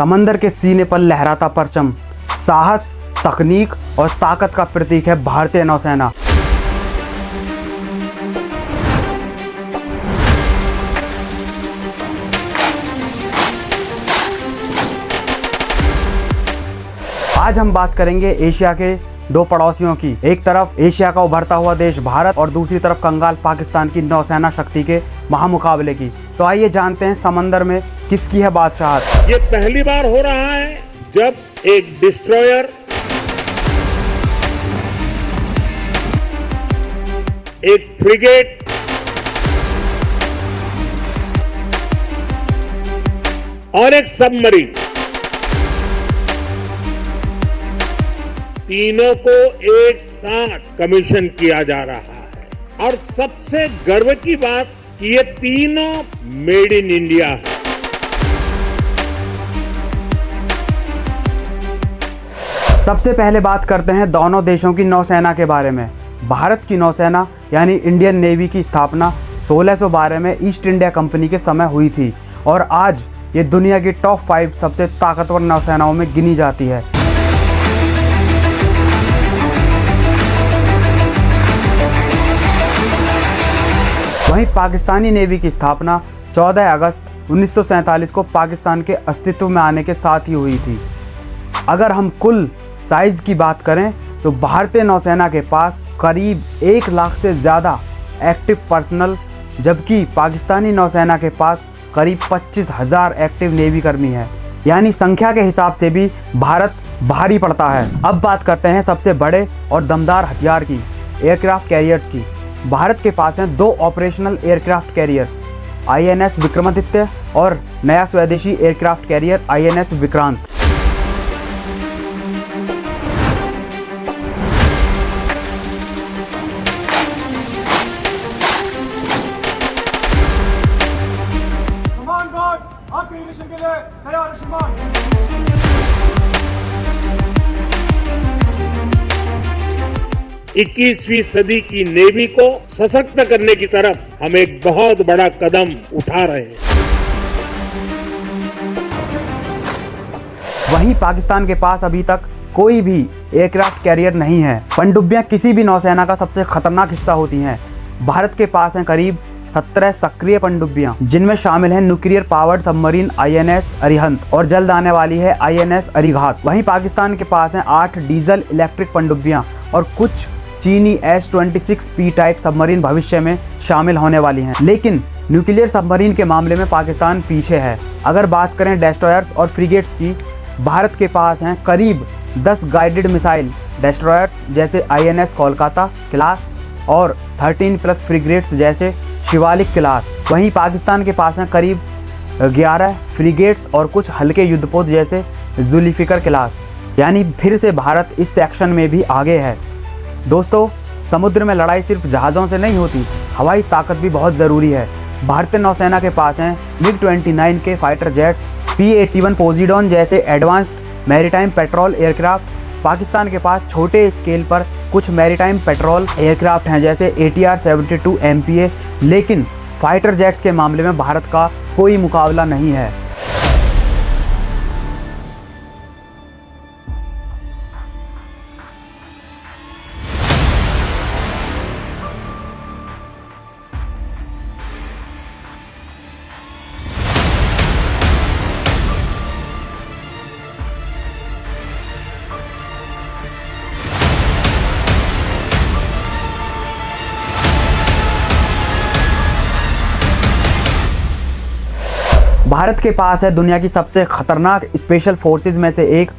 समंदर के सीने पर लहराता परचम, साहस, तकनीक और ताकत का प्रतीक है भारतीय नौसेना। आज हम बात करेंगे एशिया के दो पड़ोसियों की। एक तरफ एशिया का उभरता हुआ देश भारत और दूसरी तरफ कंगाल पाकिस्तान की नौसेना शक्ति के महामुकाबले की। तो आइए जानते हैं समंदर में किसकी है बादशाहत। ये पहली बार हो रहा है जब एक डिस्ट्रॉयर, एक फ्रिगेट और एक सबमरीन, तीनों को एक साथ कमीशन किया जा रहा है। और सबसे गर्व की बात कि ये तीनों मेड इन इंडिया है। सबसे पहले बात करते हैं दोनों देशों की नौसेना के बारे में। भारत की नौसेना यानी इंडियन नेवी की स्थापना 1612 में ईस्ट इंडिया कंपनी के समय हुई थी और आज ये दुनिया की टॉप 5 सबसे ताकतवर नौसेनाओं में गिनी जाती है। वहीं पाकिस्तानी नेवी की स्थापना 14 अगस्त 1947 को पाकिस्तान के अस्तित्व में आने के साथ ही हुई थी। अगर हम कुल साइज की बात करें तो भारतीय नौसेना के पास करीब 1 लाख से ज़्यादा एक्टिव पर्सनल, जबकि पाकिस्तानी नौसेना के पास करीब 25,000 एक्टिव नेवी कर्मी हैं। यानी संख्या के हिसाब से भी भारत भारी पड़ता है। अब बात करते हैं सबसे बड़े और दमदार हथियार की, एयरक्राफ्ट कैरियर्स की। भारत के पास हैं 2 operational aircraft carrier, INS Vikramaditya और नया स्वदेशी एयरक्राफ्ट कैरियर INS विक्रांत। आपके मिशन के लिए तैयार श्रीमान। 21वीं सदी की नेवी को सशक्त करने की तरफ हम एक बहुत बड़ा कदम उठा रहे हैं। वहीं पाकिस्तान के पास अभी तक कोई भी एयरक्राफ्ट कैरियर नहीं है। पनडुब्बियां किसी भी नौसेना का सबसे खतरनाक हिस्सा होती हैं। भारत के पास हैं करीब 17 सक्रिय पनडुब्बियां, जिनमें शामिल हैं nuclear powered submarine INS Arihant और जल्द आने वाली है INS अरिघात। वहीं पाकिस्तान के पास हैं 8 डीजल इलेक्ट्रिक पनडुब्बियां और कुछ चीनी S-26P टाइप सबमरीन भविष्य में शामिल होने वाली हैं। लेकिन न्यूक्लियर सबमरीन के मामले में पाकिस्तान पीछे है। अगर बात करें डेस्ट्रॉयर्स और फ्रिगेट्स की, भारत के पास हैं करीब 10 गाइडेड मिसाइल डेस्ट्रॉयर्स जैसे INS कोलकाता क्लास और 13+ फ्रिगेट्स जैसे शिवालिक क्लास। वहीं पाकिस्तान के पास हैं करीब 11 फ्रिगेट्स और कुछ हल्के युद्धपोत जैसे जुल्फिकर क्लास। यानी फिर से भारत इस सेक्शन में भी आगे है। दोस्तों, समुद्र में लड़ाई सिर्फ जहाज़ों से नहीं होती, हवाई ताकत भी बहुत ज़रूरी है। भारतीय नौसेना के पास हैं MiG-29 के फाइटर जेट्स, P-81 पोजीडोन जैसे advanced maritime petrol aircraft. Pakistan के पास छोटे स्केल पर कुछ मैरीटाइम पेट्रोल एयरक्राफ्ट हैं जैसे ATR-72 MPA, लेकिन फाइटर जेट्स के मामले में भारत का कोई मुकाबला नहीं है। भारत के पास है दुनिया की सबसे खतरनाक स्पेशल फोर्सेस में से एक,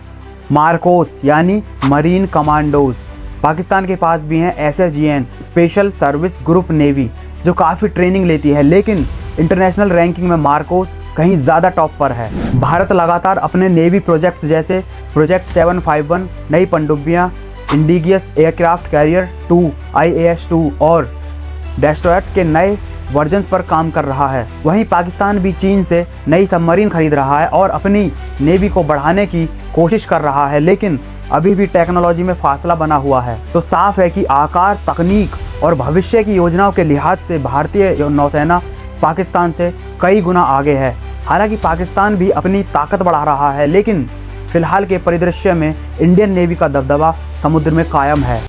मार्कोस यानी मरीन कमांडोज। पाकिस्तान के पास भी हैं SSGN special service group navy, जो काफ़ी ट्रेनिंग लेती है, लेकिन इंटरनेशनल रैंकिंग में मार्कोस कहीं ज़्यादा टॉप पर है। भारत लगातार अपने नेवी प्रोजेक्ट्स जैसे प्रोजेक्ट 751, नई पनडुब्बियाँ, इंडिजियस एयरक्राफ्ट कैरियर 2 IAS-2 और डेस्ट्रॉयर्स के नए वर्जन्स पर काम कर रहा है। वहीं पाकिस्तान भी चीन से नई सबमरीन खरीद रहा है और अपनी नेवी को बढ़ाने की कोशिश कर रहा है, लेकिन अभी भी टेक्नोलॉजी में फासला बना हुआ है। तो साफ है कि आकार, तकनीक और भविष्य की योजनाओं के लिहाज से भारतीय नौसेना पाकिस्तान से कई गुना आगे है। हालांकि पाकिस्तान भी अपनी ताकत बढ़ा रहा है, लेकिन फिलहाल के परिदृश्य में इंडियन नेवी का दबदबा समुद्र में कायम है।